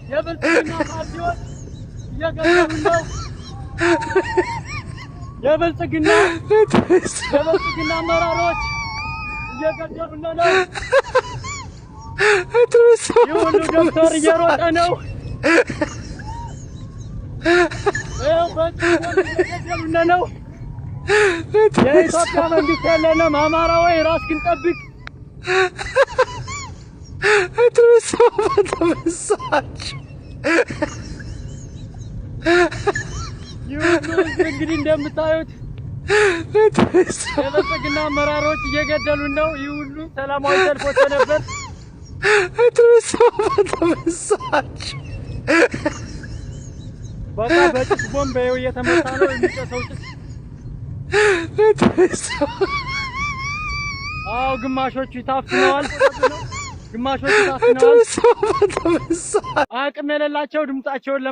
የብልጽግና ፓርቲዎች እየገደሉ ነው። የብልጽግና አመራሮች እየገደሉ ነው። ይህ ሁሉ ዶክተር እየሮጠ ነው። እየገደሉ ነው። የኢትዮጵያ መንግስት የለንም። አማራ ወይ ራስህን ጠብቅ። ይህ ሁሉ እንግዲህ እንደምታዩት የብልጽግና አመራሮች እየገደሉ ነው። ይህ ሁሉ ሰላማዊ ሰልፍ ወጥቶ ነበር። በቃ በጭስ ቦምብ እየተመታ ነው የሚጨሰው ጭስ። አዎ ግማሾቹ ታፍነዋል፣ ግማሾቹ ታፍነዋል። አቅም የሌላቸው ድምጻቸውን